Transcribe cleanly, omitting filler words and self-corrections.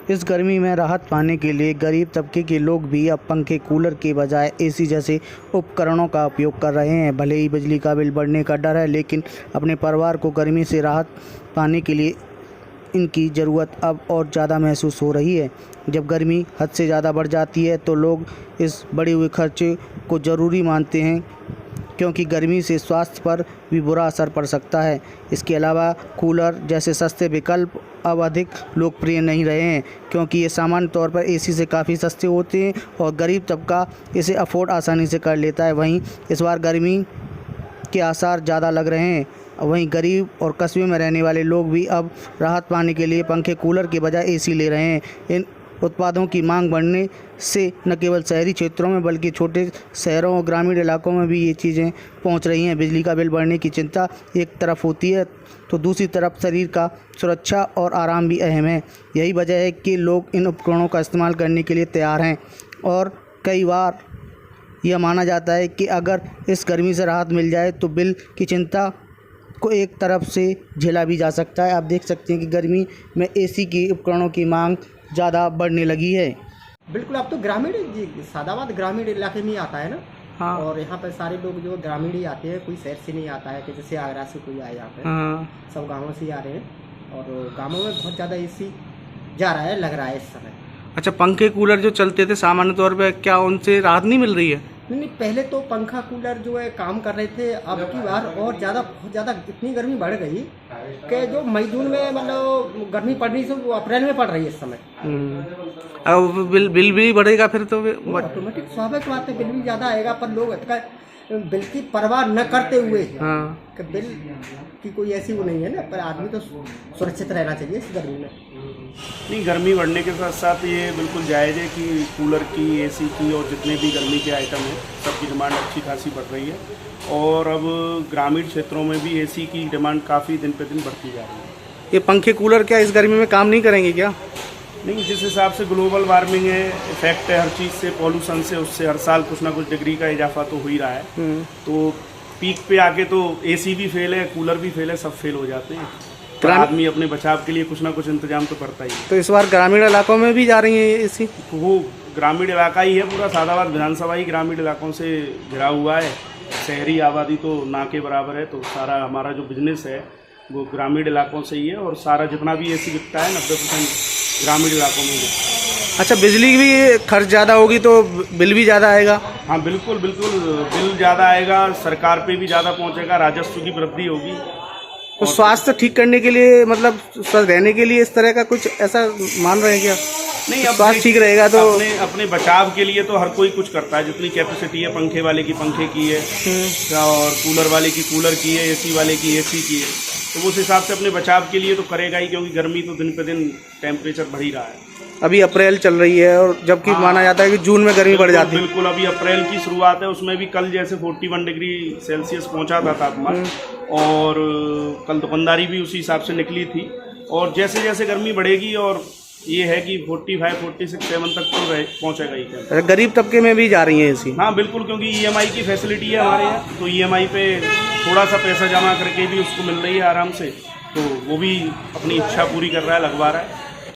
इस गर्मी में राहत पाने के लिए गरीब तबके के लोग भी अब पंखे कूलर के बजाय एसी जैसे उपकरणों का उपयोग कर रहे हैं। भले ही बिजली का बिल बढ़ने का डर है, लेकिन अपने परिवार को गर्मी से राहत पाने के लिए इनकी ज़रूरत अब और ज़्यादा महसूस हो रही है। जब गर्मी हद से ज़्यादा बढ़ जाती है तो लोग इस बढ़े हुए खर्चे को ज़रूरी मानते हैं, क्योंकि गर्मी से स्वास्थ्य पर भी बुरा असर पड़ सकता है। इसके अलावा कूलर जैसे सस्ते विकल्प अब अधिक लोकप्रिय नहीं रहे हैं, क्योंकि ये सामान्य तौर पर एसी से काफ़ी सस्ते होते हैं और गरीब तबका इसे अफोर्ड आसानी से कर लेता है। वहीं इस बार गर्मी के आसार ज़्यादा लग रहे हैं। वहीं गरीब और कस्बे में रहने वाले लोग भी अब राहत पाने के लिए पंखे कूलर के बजाय एसी ले रहे हैं। इन उत्पादों की मांग बढ़ने से न केवल शहरी क्षेत्रों में बल्कि छोटे शहरों और ग्रामीण इलाकों में भी ये चीज़ें पहुंच रही हैं। बिजली का बिल बढ़ने की चिंता एक तरफ होती है तो दूसरी तरफ शरीर का सुरक्षा और आराम भी अहम है। यही वजह है कि लोग इन उपकरणों का इस्तेमाल करने के लिए तैयार हैं और कई बार यह माना जाता है कि अगर इस गर्मी से राहत मिल जाए तो बिल की चिंता को एक तरफ से झेला भी जा सकता है। आप देख सकते हैं कि गर्मी में एसी की उपकरणों की मांग ज़्यादा बढ़ने लगी है। बिल्कुल, अब तो ग्रामीण सादाबाद ग्रामीण इलाके में ही आता है ना। हाँ। और यहाँ पर सारे लोग जो ग्रामीण ही आते हैं, कोई शहर से नहीं आता है कि जैसे आगरा से कोई आया यहाँ पे। हाँ। सब गाँवों से ही आ रहे हैं और गाँवों में बहुत ज़्यादा एसी जा रहा है, लग रहा है इस समय। अच्छा, पंखे कूलर जो चलते थे सामान्य तौर पे, क्या उनसे राहत नहीं मिल रही है? नहीं, पहले तो पंखा कूलर जो है काम कर रहे थे। अब की बार और बहुत ज़्यादा इतनी गर्मी बढ़ गई कि जो मई जून में मतलब गर्मी पड़ रही थी वो अप्रैल में पड़ रही है इस समय। अब बिल भी बढ़ेगा फिर तो ऑटोमेटिक स्वाभाविक बात है, बिल भी ज़्यादा आएगा। पर लोग बिल की परवाह न करते हुए कि बिल की कोई ऐसी वो नहीं है ना, पर आदमी तो सुरक्षित रहना चाहिए इस गर्मी में। नहीं, गर्मी बढ़ने के साथ साथ ये बिल्कुल जायज़ है कि कूलर की, एसी की और जितने भी गर्मी के आइटम हैं सबकी डिमांड अच्छी खासी बढ़ रही है और अब ग्रामीण क्षेत्रों में भी एसी की डिमांड काफ़ी दिन पे दिन बढ़ती जा रही है। ये पंखे कूलर क्या इस गर्मी में काम नहीं करेंगे क्या? नहीं, जिस हिसाब से ग्लोबल वार्मिंग है, इफेक्ट है हर चीज़ से, पॉल्यूशन से, उससे हर साल कुछ ना कुछ डिग्री का इजाफा तो हो ही रहा है। तो पीक पे आके तो एसी भी फेल है, कूलर भी फेल है, सब फेल हो जाते हैं। तो आदमी अपने बचाव के लिए कुछ ना कुछ इंतजाम तो करता ही है। तो इस बार ग्रामीण इलाकों में भी जा रही है एसी? वो ग्रामीण इलाका ही है, पूरा सादाबाद विधानसभा ही ग्रामीण इलाकों से घिरा हुआ है। शहरी आबादी तो ना के बराबर है, तो सारा हमारा जो बिजनेस है वो ग्रामीण इलाकों से ही है और सारा जितना भी एसी बिकता है 90% ग्रामीण इलाकों में है। अच्छा, बिजली की भी खर्च ज़्यादा होगी तो बिल भी ज़्यादा आएगा? हाँ बिल्कुल बिल्कुल, बिल ज़्यादा आएगा, सरकार पे भी ज़्यादा पहुंचेगा, राजस्व की वृद्धि होगी। तो स्वास्थ्य ठीक करने के लिए, मतलब स्वस्थ रहने के लिए इस तरह का कुछ ऐसा मान रहे हैं क्या? नहीं, अब स्वास्थ्य ठीक रहेगा तो अपने बचाव के लिए तो हर कोई कुछ करता है। जितनी कैपेसिटी है, पंखे वाले की पंखे की है और कूलर वाले की कूलर की है, एसी वाले की एसी की है, तो उस हिसाब से अपने बचाव के लिए तो करेगा ही, क्योंकि गर्मी तो दिन पे दिन टेम्परेचर बढ़ ही रहा है। अभी अप्रैल चल रही है और जबकि माना जाता है कि जून में गर्मी बढ़ जाती है। बिल्कुल, अभी अप्रैल की शुरुआत है, उसमें भी कल जैसे 41 डिग्री सेल्सियस पहुंचा था तापमान और कल दुकानदारी भी उसी हिसाब से निकली थी। और जैसे जैसे गर्मी बढ़ेगी और ये है कि 45, 46, 47 तक तो पहुंचेगा ही। गरीब तबके में भी जा रही है एसी? हाँ बिल्कुल, क्योंकि ईएमआई की फैसिलिटी है हमारे यहाँ, तो ईएमआई पे थोड़ा सा पैसा जमा करके भी उसको मिल रही है आराम से, तो वो भी अपनी इच्छा पूरी कर रहा है, लगवा रहा है।